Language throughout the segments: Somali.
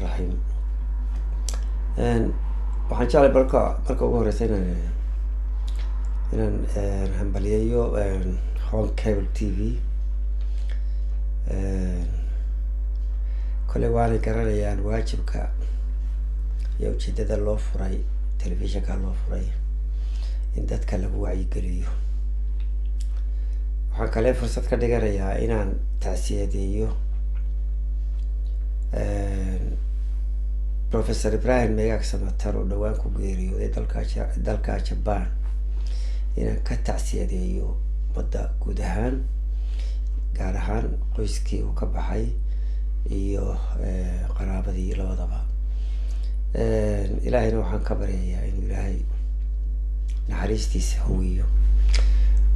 الرحيم. waxaan jeclay marka ugu horeysa inaan hambaliyeeyo Home Cable TV. kole waana garanayaan waajibka iyo ujeedada loo furay telefishinka loo furay in dadka lagu wacyigeliyo. waxaan kale fursad ka dhiganayaa inaan tacsiyadeeyo Professor Ibrahim Megaag Samatar oo dhawaan ku geeriyooday dalka Japan, inaan ka tacsiyadeeyo ummadda guud ahaan, gaar ahaan qoyskii uu ka baxay iyo qaraabadii labadaba. ilaahayna waxaan ka baryayaa inuu ilaahay naxariistiisa huwiyo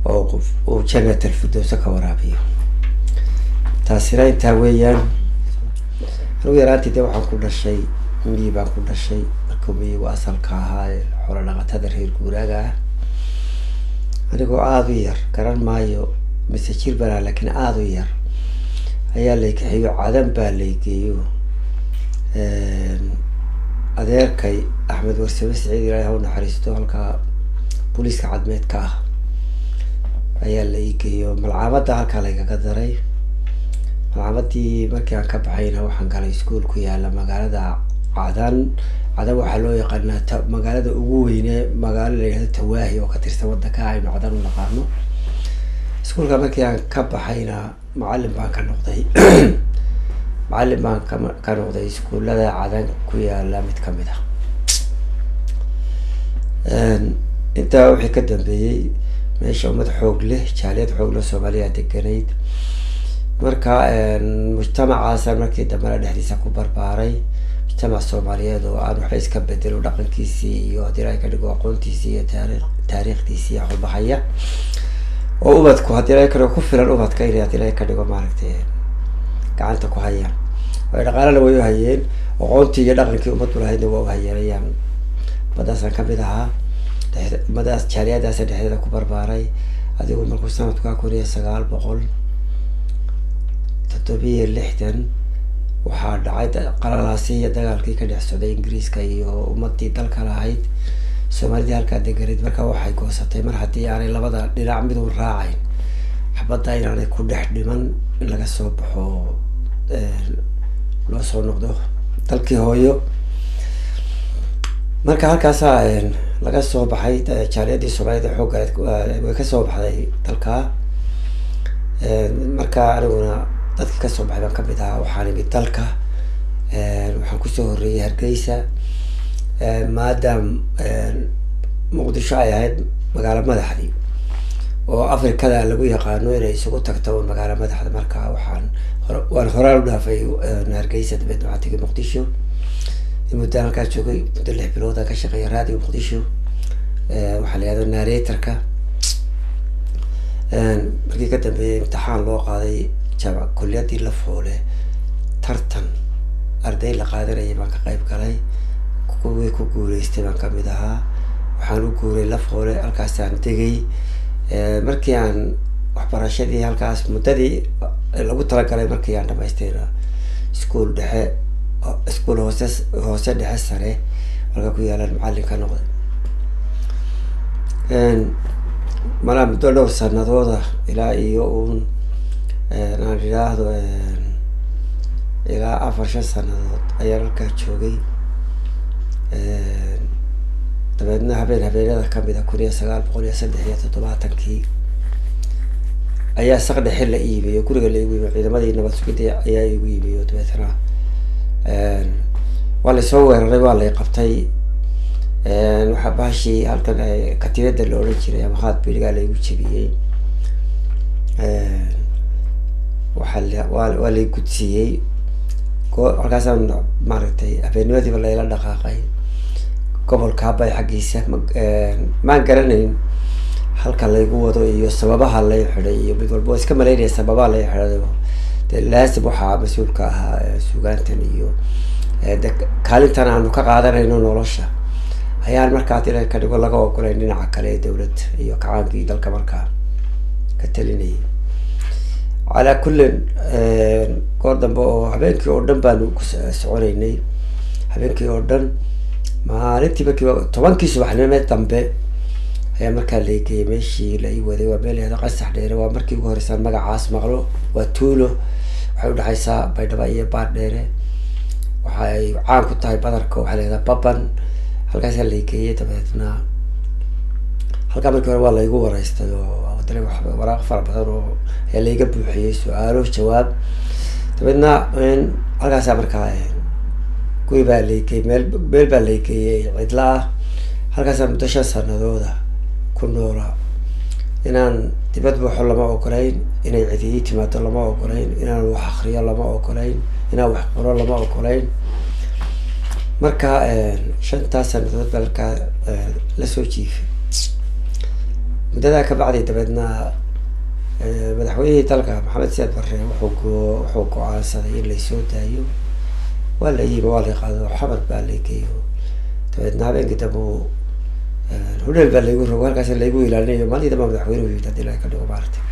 oo qof uu jannatul firdaws ka waraabiyo. taasina intaa weeyaan. anigu yaraantii dee waxaan ku dhashay miyi baan ku dhashay, markuu miyigu asalka ahaa xoolo dhaqatada reer guuraaga ah. anigoo aada u yar, garan maayo mise jir banaa, laakiin aada u yar ayaa laykaxiyo cadan baa laygeeyo. adeerkay Axmed Warsame Siciid ilaahay ha u naxariisto, halkaa booliiska cadmeedka ah ayaa la igeeyo. malcamada halkaa laygaga daray. malcamadii markii aan ka baxayna waxaan galay iskuol ku yaala magaalada cadan waxaa loo yaqaanaa magaalada ugu weyne, magaalo la yihahdo Tawaahi oo ka tirsan wadanka aynu cadan u naqaano. iskuolka markii aan ka baxayna macalin baan ka noqday macalin baan ka noqday iskuolada cadan ku yaala mid kamid ah. intaa wixii ka dambeeyey meesha ummad xoog leh, jaaliyad xoog leh Soomaaliya deganayd. marka mujtamacaasa markii dambena dhexdiisa ku barbaaray, mujtamac Soomaaliyeed oo aan waxba iska bedelo dhaqankiisii iyo haddii ilaahay ka dhigo aqoontiisii iyo taariikhdiisii xulbahaya, oo ubadku haddii ilaahay ka dhigo ku filan ubadka inay haddii ilaahay ka dhigo maaragtay gacanta ku hayaan. way dhaqaalana way u hayeen, aqoontii iyo dhaqankii ummaddu lahaydna waa u hayeenayaan. ummadaasaan kamid ahaa, ummadaas jaaliyadaasa dhexdeeda ku barbaaray. adigu markuu sanadka 1967 waxaa dhacay qalalaasi iyo dagaalkii ka dhex socday Ingiriiska iyo ummadii dalka lahayd. Soomaalidii halkaa deganeed markaa waxay goosatay mar haddii aanay labada dhinac mid u raacayn, xabadda inaanay ku dhex dhiman, in laga soo baxo loo soo noqdo dalkii hooyo. marka halkaasaa laga soo baxay jaaliyadii Soomaalida xoogganeed way ka soo baxday dalka. marka aniguna dadkii kasoo baxay baan kamid ahaa. waxaan imid dalka, waxaan kusoo horreeyay Hargeysa, maadaam Muqdisho ay ahayd magaalo madaxdii oo Afrikada lagu yaqaano inay isugu tagto magaalo madaxda. marka waan horaan u dhaafay Hargeysa, dabeedna waxaan tegay Muqdisho. muddaan halkaa joogay muddo 6 bilood aan ka shaqeeyay raadiyo Muqdisho, waxaa la yihahdo narratorka. markii ka dambeeyay imtixaan loo qaaday kulliyadii la foole, tartan arday la qaadanayay baan ka qayb galay. kuwii ku guuleystay baan kamid ahaa. waxaan u guuray la foole, halkaasaan degay. markii aan waxbarashadii halkaas muddadii lagu talagalay markii aan dhamaystayna iskuol dhexe, iskuol hoose dhexe sare halka ku yaalan macalin ka noqday. malaa muddo dhowr sanadooda ilaa iyo aan idhaahdo ilaa 4-5 sanadood ayaan halkaa joogay. dabeedna habeenada kamid a 1973 ayaa saq dhexe la iibiyo, guriga la igu iibiyo, ciidamadii nabad sugidda ayaa igu iibiyo. dabeetna waa laysoo weeraray, waa lay qabtay. waxaa baashii halkan katiinada la odhan jiray ama haad biligaa laygu jebiyey. waa lay gudsiiyey. halkaasaan maaragtay habeennimadiiba layla dhaqaaqay gobolka Habay xaggiisa. maan garanayn halka laygu wado iyo sababaha lay xidhay, iyo mid walba iska malaynaya sababaha lay xidhay. dee laasim waxaa mas-uulka ahaa sugaantan iyo kaalintan aanu ka qaadanayno nolosha ayaan markaa ilaahay ka dhigo laga ogolay dhinaca kale ee dowladda iyo kacaankii dalka markaa ka talinayay. calaa kullin goor dambe oo habeenkii oo dhan baanu ku soconaynay habeenkii oo dhan maalintii markii 10kii subaxnimo dambe ayaa markaa la geeyay meeshii la ii waday waa meel yada qasax dheere waa markii ugu horeysan magacaas maqlo waa tuulo waxay u dhaxaysaa Baydhabo iyo Baardheere waxay caan ku tahay badarka waxa la yiraahdaa baban halkaas la geeyay dabeetna halka markii hore waa la igu wareystay oo wadale wax waraaq fara badan oo ayaa la iga buuxiyay su'aalo jawaab dabeetna halkaas markaa guri baa la geeyay meel baa la geeyay cidla halkaas muddo 5 sanadooda ku noolaa inaan dibad buuxo lama ogolayn inay cidii timaado lama ogolayn inaan wax akhriyo lama ogolayn inaan wax qoro lama ogolayn marka 5 sanadood balka la soo jiifay muddada ka bacday dabeedna madaxweynihii dalka Maxamed Siyaad Barre wuxuu go'aansaday in la soo daayo waa la yimi waa la qaado xabad baa la geeyo dabeedna habeenkii dambe hudheel baa la igu rogo halkaas la igu ilaalinayo maalinta madaxweynuhu yidhi dilay ka dhigo maartay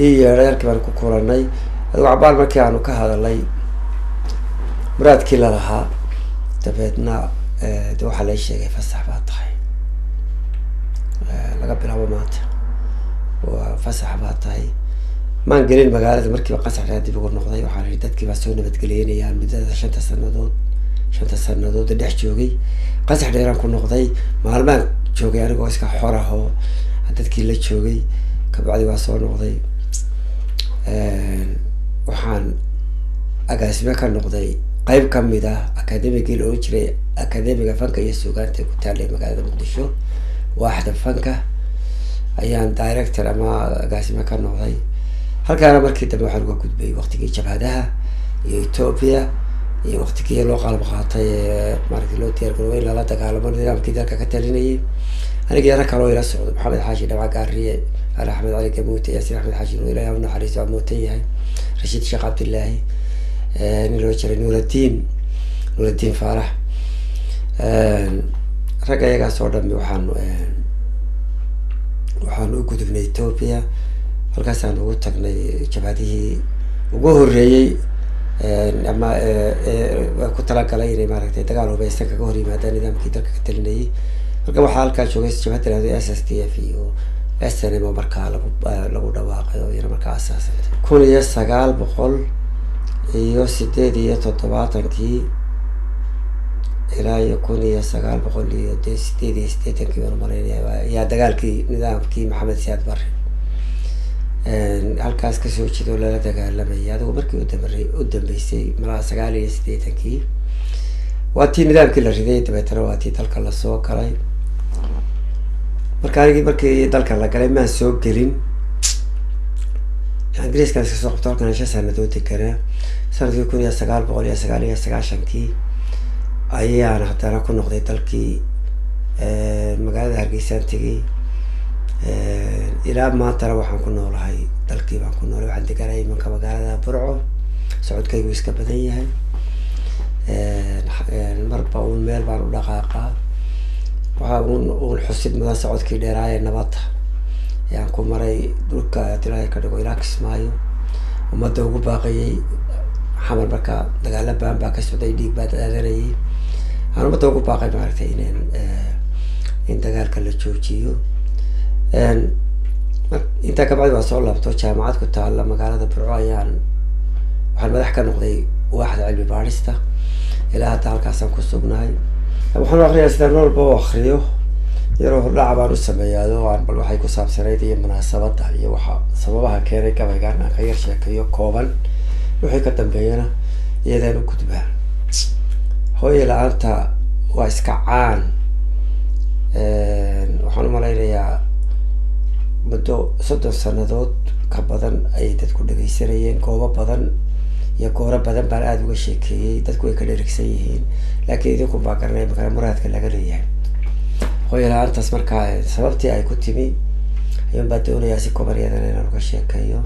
iyo reerkii baan ku kulanay adigu cabaal markii aanu ka hadalay muraadkii la lahaa dabeedna waxa la sheegay fasax baa tahay laga bilaabo maanta waa fasax baa tahay maan gelin magaalada markii qasax raadib ugu noqday waxaan yiri dadkii baa soo nabadgeliyeenayaan muddada 5 sanadood dhex joogay qasax dheeraan ku noqday maalmaan joogay anigoo iska xoraho dadkii la joogay ka bacdi waa soo noqday waxaan agaasime ka noqday qayb kamid ah akademigii oo jiray akademiga fanka iyo suugaanta ku taalay magaalada Muqdisho waaxda fanka ayaan director ama agaasime ka noqday halkaana markii dambe waxaan uga gudbay waqtigii jabhadaha iyo Ethiopia iyo waqtigii loo qalab qaatay markii loo diyaar garoobay la dagaalamo nidaamkii dalka ka talinayay aniga yara kale oo ila socdo Maxamed Xaashi Dhawac Gaariye Axmed Ali Gamuute Yaasiin Axmed Xaashi oo ilaahay u naxariisto mootay yahay Rashid Sheekh Abdullaahi nilo jiray Nuruddin Faarax rag ayaga soo dhammi waxaan u gudubnay Ethiopia halkaas aan ugu tagnay jabhadihii ugu horeeyay ama ku talagalay inay maaragtay dagaal hubeysan kaga hor yimaadaan nidaamkii dalka ka talinayay marka waxaa halkaa joogay jabhada SSDF iyo SNM oo markaa lagu dhawaaqay oo iyana markaa asaasay 1978 ilaa 1988 yaa dagaalkii nidaamkii Maxamed Siyaad Barre halkaas ka soo jeedo la dagaalamay adigu markii u dambeysay malaa 89 waa tii nidaamkii la riday dabeetana waa tii dalka la soo galay markii dalka la galay ma soo gelin ingiriiska iska soo qabtay halkan 5 sanadood deganaa sanadkii 1999 ayaan haddana ku noqday dalkii magaalada Hargeysa tegay ilaa maanta waxaan ku noolahay dalkii baan ku noolahay waxaan deganay marka magaalada Burco socodkaygu iska badan yahay marba uu meel baan u dhaqaaqaa waxa uu xusid mudan socodkii dheeraayay nabadda yaan ku maray dhulka Tilaahay ka dhigo ilaa Kismaayo ummadda ugu baaqayay xamar marka dagaal baan ka socday dhiig baa daadanayay aan ummadda ugu baaqay maartay in dagaalka la joojiyo inta ka bacdi waa soo laabto jaamacad ku taala magaalada Burco waxaan madax ka noqday waaxda cilmi baarista ilaa hadda halkaasaan ku sugnahay waxaan akhriyaa sida walba oo akhriyo yaroo hordhac baan u sameeyaa oo aan bal waxay ku saabsanayd iyo munaasabada iyo waxa sababaha keenay gabaygaan aan ka yar sheekayo kooban wixii ka dambeeyana iyadaan u gudbaa hooyo la'aanta waa iska caan waxaan u malaynayaa muddo 30 sanadood ka badan ay dadku dhageysanayeen goobo badan iyo gooro badan baan aad uga sheekeeyay dadku way ka dheregsan yihiin laakiin idinku baa garanay markaa muraadka laga leeyahay hooyo la'aantaas markaa sababtii ay ku timi ayaan baa doonayaa si kooban inaan uga sheekeeyo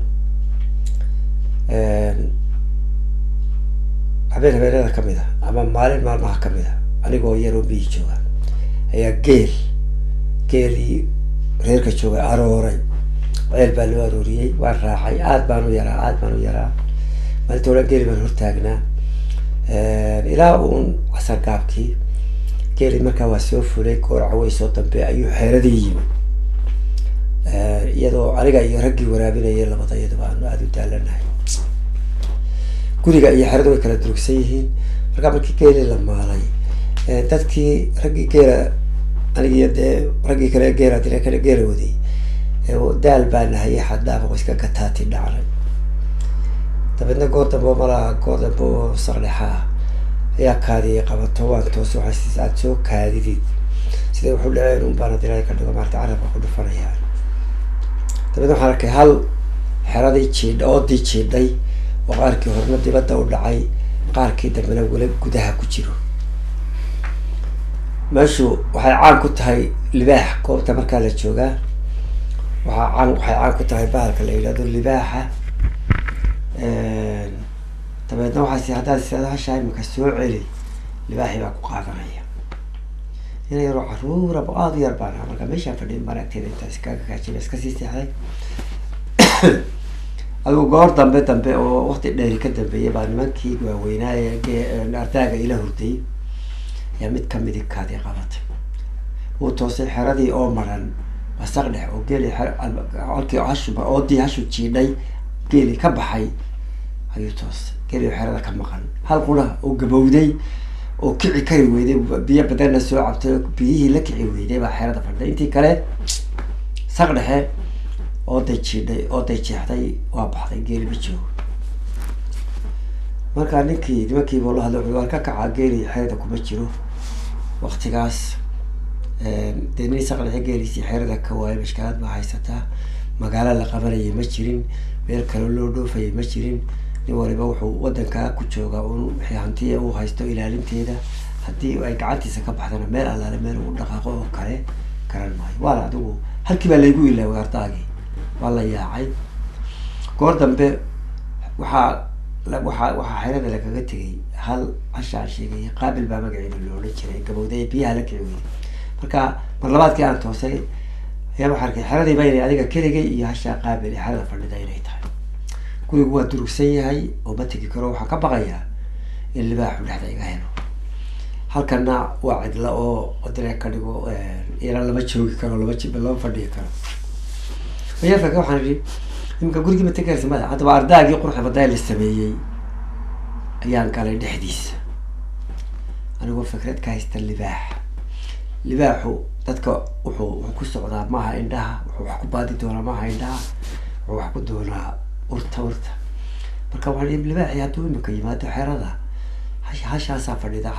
habeenada kamid ah ama maalin maalmaha kamid ah anigoo yar oo biyo jooga ayaa geelii reerka jooga arooray ceel baa loo arooriyay waan raacay aad baan u yaraa maalinta hore geeli baan hortaagnaa ilaa uun casar gaabkii geeli markaa waa soo fulay goor caway soo dambe ayuu xeeradii yimi iyadoo aniga iyo raggii waraabinayay labada iyadaba aanu aada u daalanahay guriga iyo xeradu way kala durugsan yihiin markaa markii geeli la maalay dadkii raggii geela anigiyo dee raggii kale geela dile kale geela waday daal baa nahayay xaddaaf oo iska gataati dhacnay dabeedna goor dambe malaa goor dambe oo saqlexaa ayaa kaadiyay qabato waan toos waxaas aad soo kaadidid siday wuxuu dhaceen un baana dilay ka dhigo maarta carabka ku dhufanayaan dabeedna waxaan arkay hal xeradii jiidha oodii jiidhay oo qaarkii horna dibadda u dhacay qaarkii dambena weli gudaha ku jiro meeshu waxay caan ku tahay libaax goobta markaa la joogaa waxay caan ku tahay bahalka la yidhahdo libaaxa dabeedna waxaas haddaad siada hashaa imika soo celi libaaxii baa ku qaadanaya ina yaroo caruura aada u yar baan ahaa markaa meeshaan fadhiin baan agteeda intaas kaaga kaajiba iska sii seexday adigu goor dambe oo waqti dheeri ka dambeeyay baa nimankii waaweynaaye ardaaga ila hurday ayaa mid kamidi kaadii qabatay uu toosay xeradii oo maran wasaq dhex oo geeli halkii hashuba oodii hashu jiidhay geeli ka baxay ayuu toosay geeli xerada ka maqan hal qura oo gabowday oo kici kari weyday biyo badanna soo cabtay biyihii la kici weyday baa xerada fadhiday intii kale saq dhexe ooday jiidhay ooday jeexday waa baxday geeli ma joogo markaa nimankii buu la hadlay waa ka kacaa geeli xerada kuma jiro waqtigaas dee nin saq dhexe geeliisii xerada ka waayay mashkalaad baa haysataa magaalo la qabanayay ma jirin meel kale loo dhoofayay ma jirin nin waliba wuxuu wadankaa ku joogaa un wixii hantiya uu haysto ilaalinteeda haddii ay gacantiisa ka baxdana meel allaale meel uu dhaqaaqo oo kale garan maayo waala adigu halkii baa laygu ilaaway ardaagii waa la yaacay goor dambe waxaa xerada lagaga tegay hal hashaan sheegay qaabil baa magaceeda loola jiray gabowday biyaha la kici weyday marka mar labaadkii aan toosay ayaa waxaa arkay xeradii ba inay adiga keligay iyo hashaa qaabil ee xerada fadhida inay tahay gurigu waa durugsan yahay oo ma tegi karo waxaan ka baqayaa in libaaxu dhexda iga helo halkana waa cidla oo dile ka dhigo ila lama joogi karo lama fadhiyi karo ayafaka waxaan idhi imika gurigii ma tegi karaysa mada haddaba ardaagii qurxa badaa la sameeyey ayaan galay dhexdiisa anigoo fikrad ka haysta libaaxu dadka wuxuu ku socdaa maaha indhaha wuxuu wax ku baadi doonaa maaha indhaha wuxuu wax ku doonaa urta marka waxaan libaaxi hadduu imika yimaado xerada hashaasaa fadhida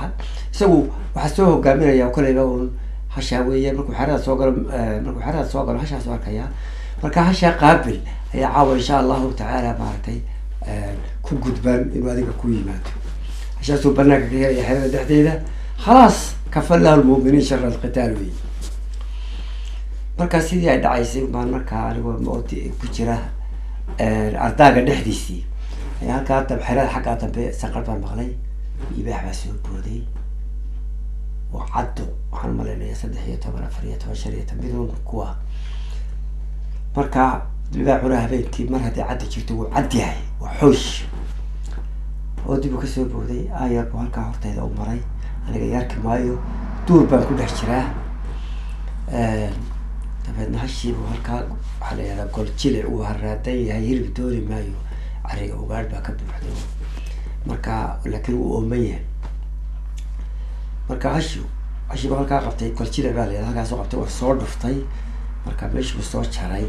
isagu waxaa soo hogaaminaya koleyba un hashaa weeye markuu xerada soo galo hashaas arkaya marka hashaa qaabil ayaa caawa insha allahu tacaala maaragtay ku gudbaan inuu adiga ku yimaado hashaasuu banaanka ka helaya xerada dhexdeeda khalaas kafalahu lmuminiin shara alqitaal wey markaa sidii ay dhacaysay baan markaa anigoo mooti ku jira ardaaga dhexdiisii ayaa halkaa dambe xerada xaggaa dambe sanqar baan maqlay libaax baa soo booday oo caddo waxaan umalaynaya 13, 14, 15, 15 midun kuwa markaa libaaxuna habeenkii mar haddii caddi jirto wuu cad yahay waa xoosh oo dib u kasoo booday ayarku halkaa hortayda u maray aniga yarki maayo duur baan ku dhex jiraa dabeedna hashiibu halkaa waxaa la yihahdaa gol jilic uu haraadan yahay hilib dooni maayo cariga ugaadh baa ka buuxdo marka laakiin wuu ooman yahay marka hashiibu halkaa qabtay gol jilic baa la yihahdaa halkaasoo qabtay waa soo dhuftay marka meeshuu soo jaray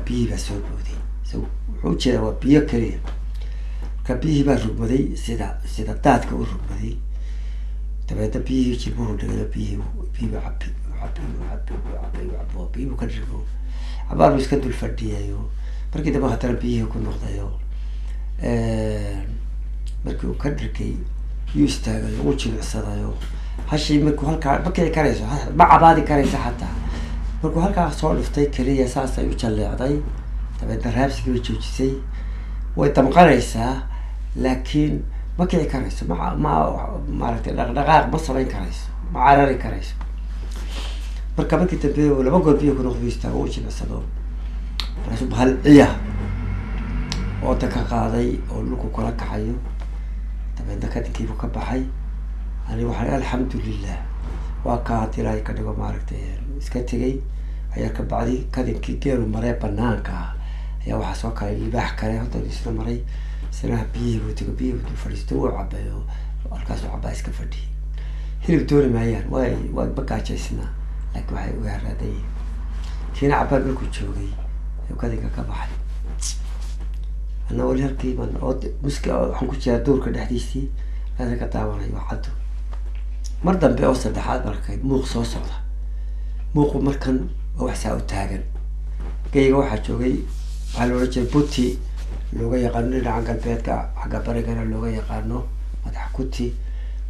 biyihii baa soo booday wuxuu ujeedaa waa biyo keliya marka biyihii baa rugmaday sida daadka u rugmaday dabeedna biyihii jilbuhu dhigay biyihii biyihii ka dhirgo cabaar buu iska dul fadhiyayo markii dambe haddana biyihii ku noqdayo markii uu ka dhirgay yuu istaagayo uu jimicsadayo hashii markuu halkaa ma kici karayso ma cabaadi karaysa xataa markuu halkaa soo dhiftay keliya saasay u jalleecday dabeedna raabsigii bay joojisay way damqanaysaa laakiin ma kici karayso maaragtay dhaqdhaqaaq ma samayn karayso ma carari karayso marka markii dambe laba goor biyo ku noqdo istaago u jimicsado markaasuu bahal ciya ooda ka qaaday oo dhulku kula kacayo dabeedna kadinkiibuu ka baxay ani waxaan alxamdulilah waa ka had ilaahay ka dhigo maaragtay iska tegay ayaa ka bacdi kadinkii geelu maray banaanka ayaa waxaa soo kalay libaax kale hadda isla maray sanaha biyihii buu tego biyihii buu fadhiisto wuu cabayo halkaas uu cabaa iska fadhiyay hilib dooni maayaan waa bagaajaysnaa laakiin waxay uga haraadayeen kiina cabaad markuu joogay ayuu kadinka ka baxay ana wali halkii baan muska waxaan ku jiraa duurka dhexdiisii aada ka daawanayo caddo mar dambe oo saddexaad markay muuq soo socda muuqu markan oo wax saa u taagan gayga waxaa joogay waxaa loola jiray buti looga yaqaano dhinaca galbeedka xagga barigana looga yaqaano madax kuti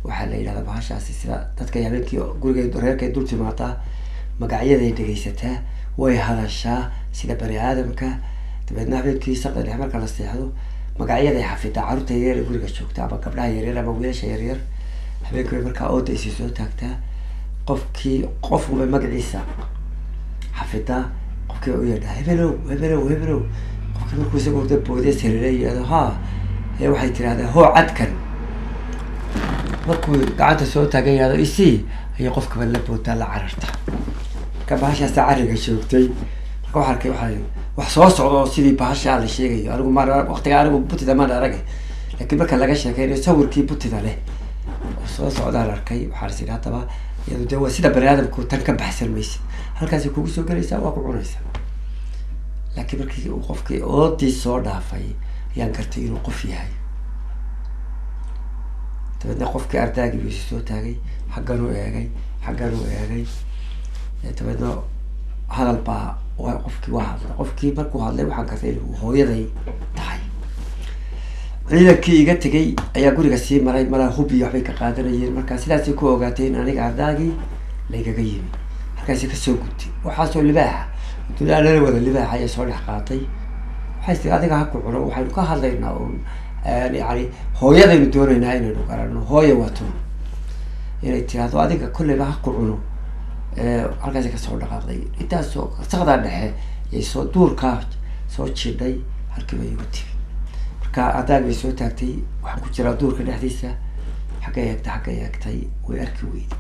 waxaa la yidhahdaa bahashaasi sida dadka habeenkii guriga reerkay dul timaadaa magacyaday dhegaysataa way hadashaa sida bani aadamka dabeedna habeenkii saqda dhex marka la seexdo magacyaday xafidaa carruurta yaryar guriga joogta ama gabdhaha yaryar ama wiilasha yaryar habeenkii bay markaa ooda isii soo taagtaa qofkubay magaciisa xafidaa qofkii u yeedhaa hebelow hebelow hebelow qofkii markuu isagoo da boodee sariire yidhahdo haa ee waxay tirahdaa hoo cadkan markuu gacanta soo taagan yihahdo isii ayay qofkaba la boodaa la cararta marka bahashaasa carriga joogtay marka waxa arkay wax soo socda oo sidii bahashaa la sheegayo anigu ma waqtiga anigu butida maan aragay laakiin marka laga sheekeynayo sawirkii butida leh oo soo socdaan arkay waxaa is idhi haddaba iyadu dee waa sida bani aadamku tan ka baxsan maysid halkaasi kugu soo gelaysaa waa ku cunaysaa laakiin markii uu qofkii oodii soo dhaafay ayaan gartay inuu qof yahay dabeedna qofkii ardaagii buu isi soo taagay xagganuu eegay dabeedna hadal baa qofkii waa hadlay qofkii markuu hadlay waxaan gartay inuu hooyaday tahay ciidankii iga tegay ayaa guriga sii maray malaa hubi waxbay ka qaadanayeen markaa sidaasay ku ogaatay in aniga ardaagii laygaga yimi halkaasi kasoo gudtay waxaasoo libaaxa dulaalala wada libaaxa ayaa soo dhex qaatay waxay tii adiga ha ku cuno waxaynu ka hadlaynaa un yani hooyadaynu doonaynaa inaynu garano hooya waato inay tiraahdo adiga kolleyba ha ku cuno halkaasi kasoo dhaqaaqday intaasoo saqdaa dhexe yay soo duurkaa soo jidhay halkiiba igu timi marka adaag bay soo taagtay waxaan ku jiraa duurka dhexdiisa xagga eegtay way arki weyday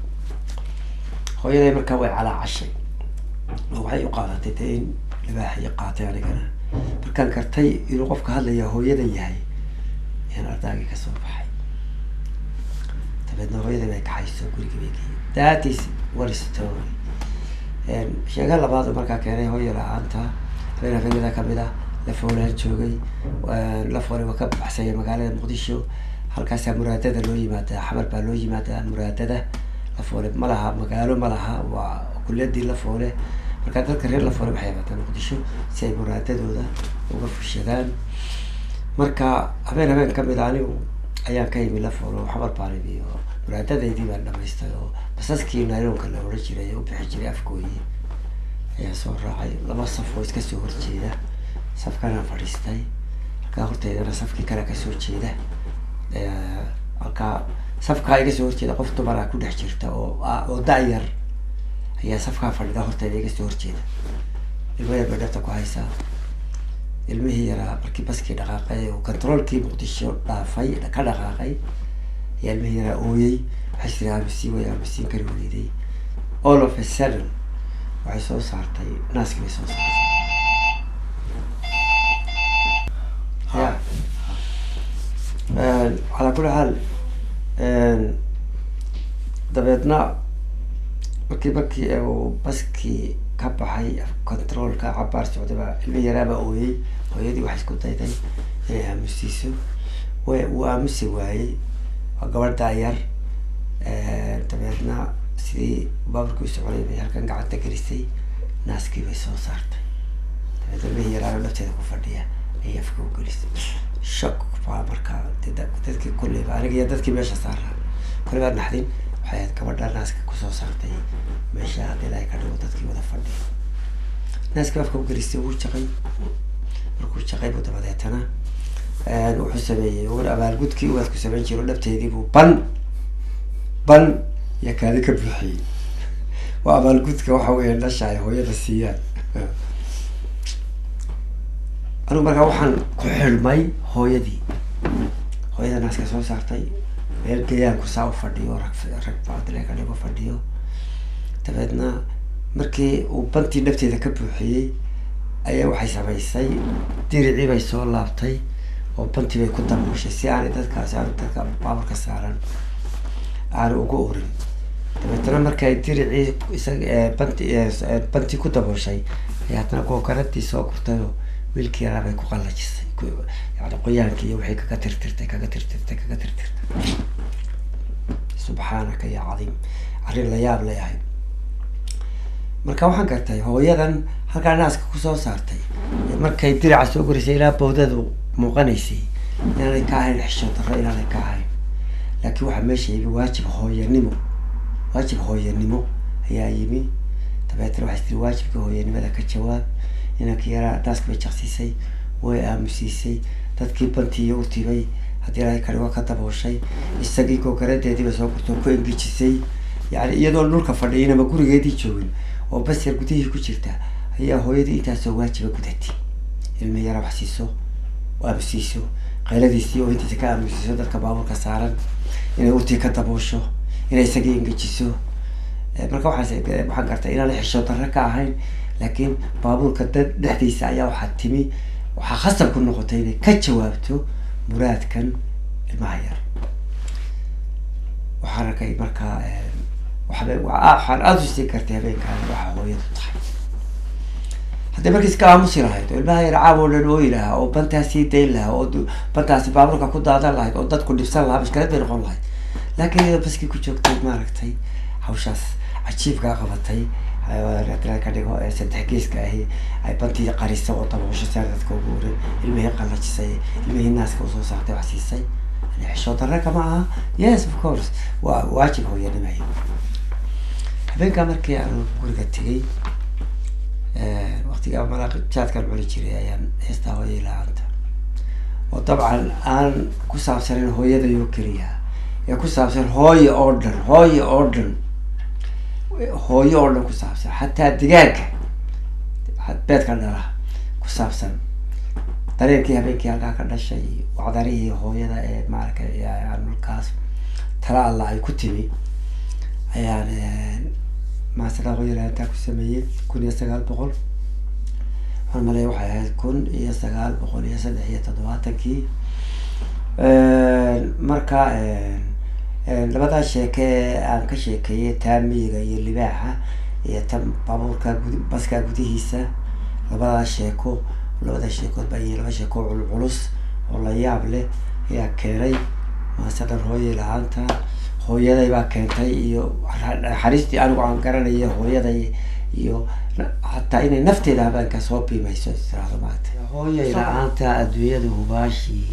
hooyaday markaa way calaacashay oo waxay u qaadatay dee in libaaxii qaatay anigana markaan gartay inuu qofka hadlaya hooyada yahay ayaan ardaagii kasoo baxay dabeedna hooyaday bay kaxayso gurigii bay geeyay that is one story sheega labaad markaa keenay hooyo la-aanta habeen habeenada kamid ah lafoolaan joogay lafoole waa ka baxsaya magaalada muqdisho halkaasaa muraadada loo yimaadaa xamar baa loo yimaadaa muraadada lafoole ma laha magaalo ma laha waa kuliyadii lafoole markaa dadka reer lafoole waxay yimaadaa muqdisho si ay muraadadooda uga fushadaan marka habeen kamid a anigu ayaan ka yimi lafoole oo xamar baan imi oo muraadadeydii baan dhamaystay oo basaskii nairoonka la oran jiray u bixi jiray afgooyi ayaa soo raacay laba saf oo iska soo horjeeda safkanaan fadhiistay halkaa horteydana safkii kale kasoo jeeda halkaa safkaa iga soo horjeeda qof dumara ku dhex jirta oo da-yar ayaa safkaa fadhida horteyda iga soo horjeeda ilmo yar bay dhabta ku haysaa ilmihii yaraa markii baskii dhaqaaqay oo controolkii muqdisho dhaafay ka dhaqaaqay ayaa ilmihii yaraa ooyey waxay tiri aamusiin way aamusiin kari weyday all of a sudden waxay soo saartay naaskii bay soo saartay ya calaa kulli xaal dabeedna markii uu baskii ka baxay controolka cabaar socdaba ilmi yaraaba ooyey hooyadii waxay isku dayday inay aamusiiso wuu aamusi waayey waa gabadhaa yar dabeedna sidii baaburkii u soconay bay halkan gacanta gelisay naaskii bay soo saartay dabeed ilmihii yaraana dhabteeda ku fadhiya ayay afka u gelisay shock baa markaa dadkii kulleyba aniga iyo dadkii meesha saaraa kullibaad naxdin waxay ahayd gabadha naaska kusoo saartay meesha hadii ilaahay ka dhigo dadkii wada fadhiya naaskii afka u gelisay wuu jaqay markuu jaqay buu dabadeetana wuxuu sameeyey abaalgudkii uwaad ku samayn jiro dhabteedii buu ban iyo kaadi ka buuxiyey waa abaalgudka waxa weya dhasha ay hooyada siiyaan anigu markaa waxaan ku xilmay hooyada naaska soo saartay meel gayaanku saa u fadhiyo rag baadile ka dhigo fadhiyo dabeedna markii uu bantii nafteeda ka buuxiyey ayaa waxay samaysay diricii bay soo laabtay oo bantii bay ku dabooshay si aanay dadkaasi aanu dadka baaburka saaran aanu ugu urin dabeetana markay diricii isaga bantii ku dabooshay ayaa haddana googaradii soo gurtay oo wiilkii yaraa bay ku qallajisay yani qoyaankii iyo waxay kaga tirtirtay subxaanaka ya cadiim arrin la yaab leeyahay marka waxaan gartay hooyadan halkaa naaska kusoo saartay markay diraca soo gurisay ilaa bawdadu muuqanaysay inaanay ka ahayn xishood darro inaanay ka ahayn laakiin waxaa meesha yimi waajib hooyanimo ayaa yimi dabeetana waxay tiri waajibka hooyanimada ka jawaab inankii yaraa naaska bay jaqsiisay way aamusiisay dadkii bantii iyo urtibay haddii ilaahay kale waa ka dabooshay isagii googaradeediiba soo gurtoo ku engejisay yani iyadoo dhulka fadhiyin ama gurigeedii joogin oo bas yar gudihii ku jirta ayaa hooyadii intaasoo waajiba gudatay ilmi yara wax siiso aamusiiso qayladiisii oo intiisa ka aamusiiso dadka baaburka saaran inay urtii ka daboosho inay isagii engejiso marka waxaan gartay inaanay xishood darro ka ahayn laakiin baabuurka dhexdiisa ayaa waxaa timi waxaa khasab ku noqotay inay ka jawaabto muraadkan ilmaha yar waxaan arkay markaa waxaan aada usii kartay habeenkaan waxa hooyadu tahay haddii markii iska aamusi lahayd oo ilmaha yar caaw oo dhan ooyi lahaa oo bantaasii dayn lahaa oo bantaasi baaburka ku daadan lahayd oo dadku dhibsan lahaa mashkalad bay noqon lahayd laakiin iyadoo baskii ku joogtay maaragtay hawshaas cajiibkaa qabatay ka dhigo saddex geeska ahi ay bantii qarisa oo daboosho saar dadka ugu urin ilmihii qallajisay ilmihii naaska usoo saartay wax siisay xishood darro kama aha yes of course waa waajib hooyanimay habeenkaa markii aan guriga tegay waqtigaa jaadkaan cuni jiray ayaan heestaa hooyay la-aanta oo dabcan aan ku saabsanin hooyadayo keliya ee ku saabsan hooyo oo dhan hooyo oo dhan ku saabsan xataa digaaga beedka dhala ku saabsan dareenkii habeenkii halkaa ka dhashay wacdarihii hooyada ee maaragtay markaas tala alla ay ku timi ayaan maasada hooyada intaa ku sameeyey 1900 waxaan maleeya waxay ahayd 1973 marka labadaa sheeke aan ka sheekeeyay taamiga iyo libaaxa iyo tan baabuurka baska gudihiisa labada sheekood baa laba sheeko culus oo la yaab leh ayaa keenay maasadan hooyay la-aanta hooyaday baa keentay iyo naxariistii anigu aan garanaya hooyaday iyo hataa inay nafteeda habeenka soo biimayso istiraado maanta hooyay la-aanta adduunyada hubaashii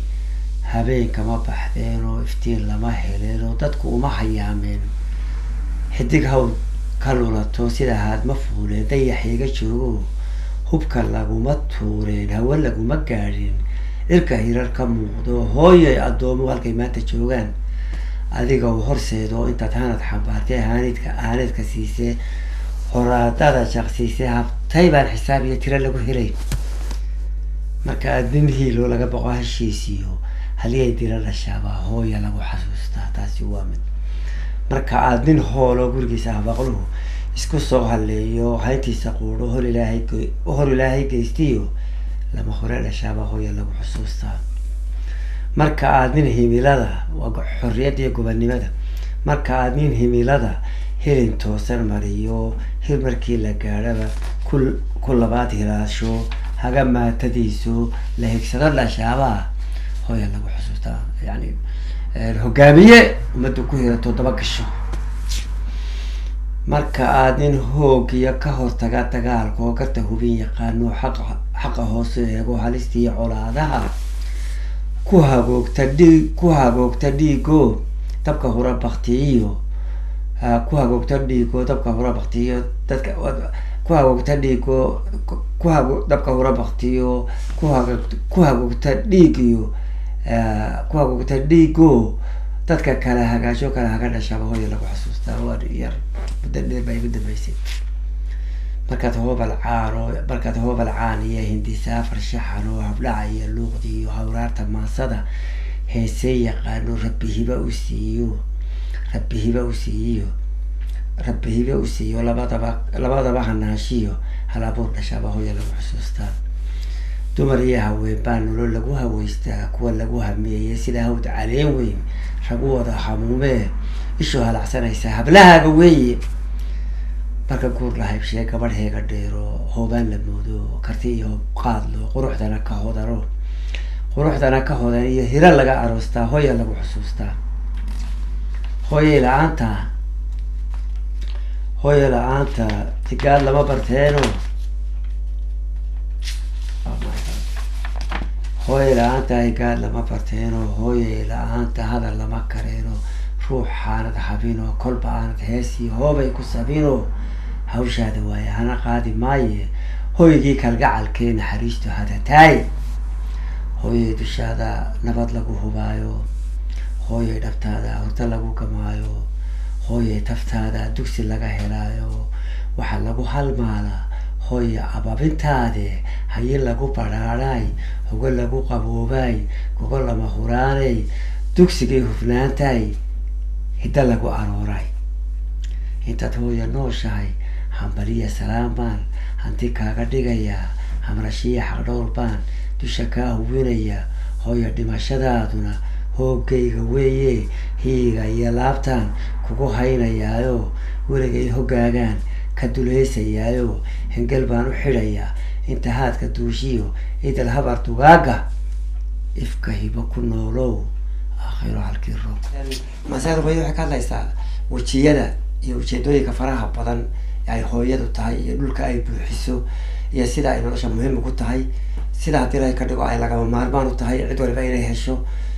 habeenka ma baxdeen oo iftiin lama heleen oo dadku uma hayaameen xidig hawl ka lulato sida haad ma fuuleen dayaxiiga joogo hubka laguma tuureen hawa laguma gaadhin cirka hirar ka muuqdo hooyay addoomo halkay maanta joogaan adiga u horseedo intaad hanad xambaartay aanadka siisee horaadada shaqsiisee habtay baan xisaab iyo tiro lagu helay marka aadnin hiilo laga boqo heshiisiyo haliyay dila dhashaabaa hooya lagu xasuustaa taasi waa mid marka aad nin hoolo gurigiisa habaqluhu isku soo haleeyo hayntiisa quudho hor ilaahay geystiyo lama hore dhashaabaa hooya lagu xusuustaa marka aad nin himilada xorriyadda iyo gobannimada marka aad nin himilada hilin toosan mariyo hil markii la gaadhaba ku labaad hilaasho haga maatadiisu la higsado dhashaabaa hooya lagu xusuustaa yani hogaamiye ummadda ku hirato daba gasho marka aad nin hoogiya ka hortaga dagaalka oo garta hubin yaqaano xaqa hoose eego halistiiyo colaadaha ku hagoogta dhiigo dabka hura baktiyo dadka ku hagoogta dhiigo dabka hura baktiyo ku hagoogta dhiigiyo ku hagoogta dhiigo dadka kale hagaasho kale haga dhashaba hooya lagu xasuustaa waa yar muddo dheer baa igu dambeysay markaad hoobal caan iyo hindisaa farshaxan oo habdhaca iyo luuqdi iyo hawraarta maasada heesee yaqaano rabbihiba u siiyo rabbihiba u siiyo labadaba hanaashiyo hal abuur dhashaba hooya lagu xusuustaa dumar iyo haween baa nolol lagu haweystaa kuwa lagu hameeyey sida hawd caleen weyn ragu wada hamuumee ishu halacsanaysa hablahaaga weeye marka guur la haybshee gabadh heega dheero hoobaan la moodo karti iyo qaadlo quruxdana ka hodan iyo hira laga aroostaa hooya lagu xusuustaa hooye la-aanta tigaad lama barteeno hooye la-aanta higaad lama barteeno hooye la-aanta hadal lama kareeno ruux aanad habino kolba aanad heesii hoobay ku sabino hawshaada waaye hana qaadi maaye hooygii kalgacalkee naxariistu hadataay hooyey dushaada nabad lagu hubaayo hooyey dhabtaada horta lagu gamaayo hooyey taftaada dugsi laga helaayo waxaa lagu halmaalaa hooye ababintaade hayi lagu badhaadhay hogo lagu qaboobaay gogo lama huraanay dugsigay hufnaantay hidda lagu arooray intaad hooya nooshahay hambaliya salaam baan hanti kaaga dhigayaa hamrashiya xaqdhowr baan dusha kaa hubinaya hooya dhimashadaaduna hoogayga weeye hiiga iyo laabtaan kugu haynayaayo weligay hogaagaan ka duleysayaayo hengel baan u xidhayaa intahaadka duushiyo idal habar dugaaga ifka hibo ku noolow aakhiro halkii roob masaada hooya waxay ka hadlaysaa wejiyada iyo ujeedooyinka faraha badan ay hooyadu tahay iyo dhulka ay buuxiso iyo sida ay nolosha muhiim ugu tahay sida haddii ilahay ka dhigo ay lagama maarmaan u tahay cid waliba inay hesho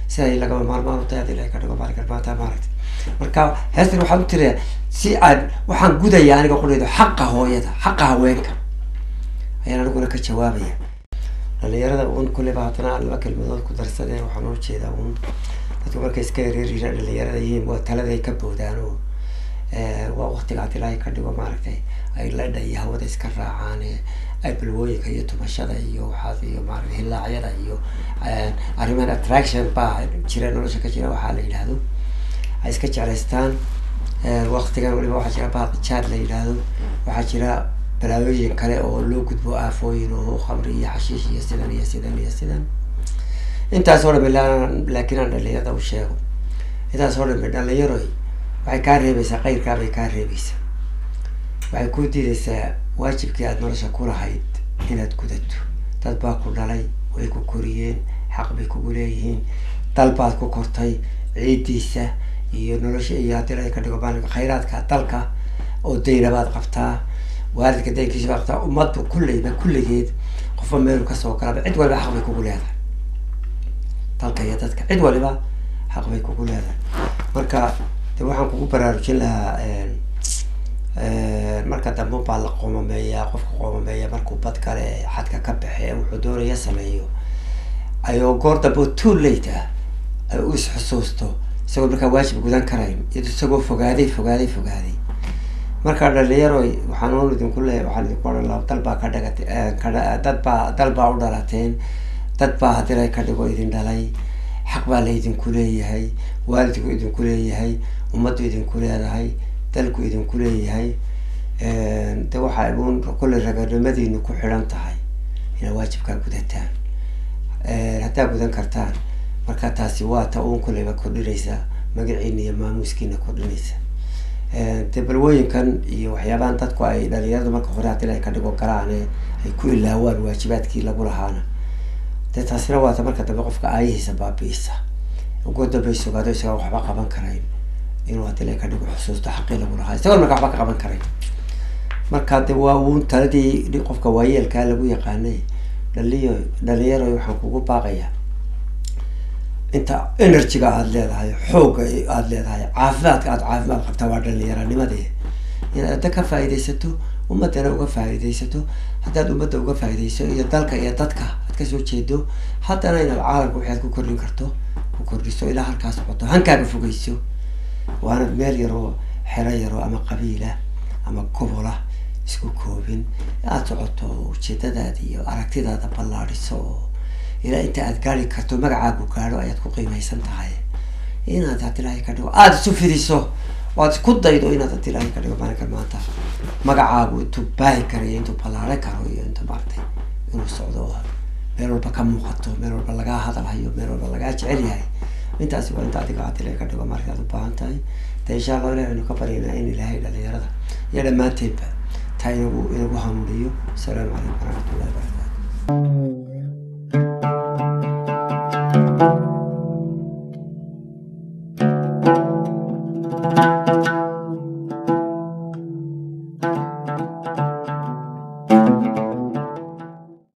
sida ay lagama maarmaan u tahay haddii ilahay ka dhigo maaligalbaata maaragtay marka heestan waxaan u tiriyaa si aan waxaan gudaya aniga quleydo xaqa hooyada xaqa haweenka ayaan aniguna ka jawaabaya dhalinyarada un kulleyba haddana aan laba kelmadood ku darsadeen waxaan u jeedaa un dadku markay iska yareeriina dhalinyarada yihiin waa talada ay ka boodaan oo waa waqtiga haddii ilaahay ka dhigo maaragtay ay ledha iyo hawada iska raacaan ay balwooyinka iyo tumashada iyo waxaas iyo maaragtay hilaacyada iyo arrimahan attraction baa jira nolosha ka jira waxaa la yidhaahdo ay iska jeclaystaan waqtigan waliba waxaa jira baaqi jaad la yidhaahdo waxaa jira balaayooyin kale oo loo gudbo aafooyin oo khamri iyo xashiish iyo sidan intaas oo dhan laakiin aan dhalinyarada u sheego intaas oo dhan dhalinyaroy waxay kaa reebaysaa qayrkaabay kaa reebaysaa waxay ku diidaysaa waajibkii aada nolosha ku lahayd inaad gudato dad baa ku dhalay way ku koriyeen xaq bay kugu leeyihiin dal baad ku kortay ciidiisa iyo nolosha iyo haddii ilahay ka dhigo maalinka khayraadka dalka oo dayna baad qabtaa waalidka daynkiisa baad qabtaa ummaddu kulligeed qofba meelu kasoo galaba cid waliba xaq bay kugu leedahay dalka iyo dadka cid waliba xaq bay kugu leedahay marka de waxaan kugu baraarujin lahaa marka dambe baa la qoomameeyaa qofka qoomameeya markuu bad kale xadka ka baxe wuxuu doonaya sameeyo ayuu goor dambe too late ah ay u is-xusuusto isagoo markaa waajib gudan karayn isagoo fogaaday marka dhalinyaro waxaan oon idinku leeyahay waxaan idinku odhan lahaa dal baa ka dhagatay dal baa u dhalateen dad baa haddii lay ka dhigo idin dhalay xaq baa la idinku leeyahay waalidku idinku leeyahay ummaddu idinku leedahay dalku idinku leeyahay de waxa uun kulley raganimadiinu ku xidhan tahay inaad waajibkaa gudataan haddaa gudan kartaan marka taasi waa ta uun kulleyba kordhinaysa magaciina iyo maamuuskiina kordhinaysa de balwooyinkan iyo waxyaabahan dadku ay dhalinyaradu marka hore haddii ay ka dhigo galaane ay ku ilaawaan waajibaadkii lagu lahaana de taasina waata marka dambe qofka aayihiisa baabiisa ugu dambay sugaado isagoon waxba qaban karayn inuu haddii ka dhigo xusuusto xaqii lagu lahaa isagoon marka waxba ka qaban karayn marka de waa uun taladii qofka waayeelkaa lagu yaqaanay dhalinyaro waxaan kugu baaqaya inta energyga aada leedahay xoogga aada leedahay caafimaadka aada caafimaad qabtaa waa dhalinyaranimade inaad adda ka faa'iidaysato ummadana uga faa'iidaysato haddaad ummadda uga faa'iidayso iyo dalka iyo dadka aad kasoo jeedo haddana inaad caalamka waxaad ku kordhin karto ku kordhiso ilaa halkaas socoto hankaaga fogeyso waanad meel yaroo xero yaroo ama qabiilah ama gobolah isku koobin aada socoto ujeedadaada iyo aragtidaada ballaadhiso oo إلى أنت أذكاري كرتو مقعد وكارو أيات قيمة سنتهاي إن هذا تلاقي كده سفري سو وتكون ضيدو إن هذا تلاقي كده ما نكر ما تا مقعد وتباي كريه أنتو بلاره كروي أنتو بارتي إنه السعودة ميرو بكم مخطو ميرو بلغا هذا الحيو ميرو بلغا جعلي هاي أنت أسوأ أنت أتقاعد تلاقي كده ما ركض بانتاي تيشا قولي إنه كبرينا إني لهاي اللي يرده يلا ما تبى تاينو إنه بحمديو السلام عليكم ورحمة الله وبركاته.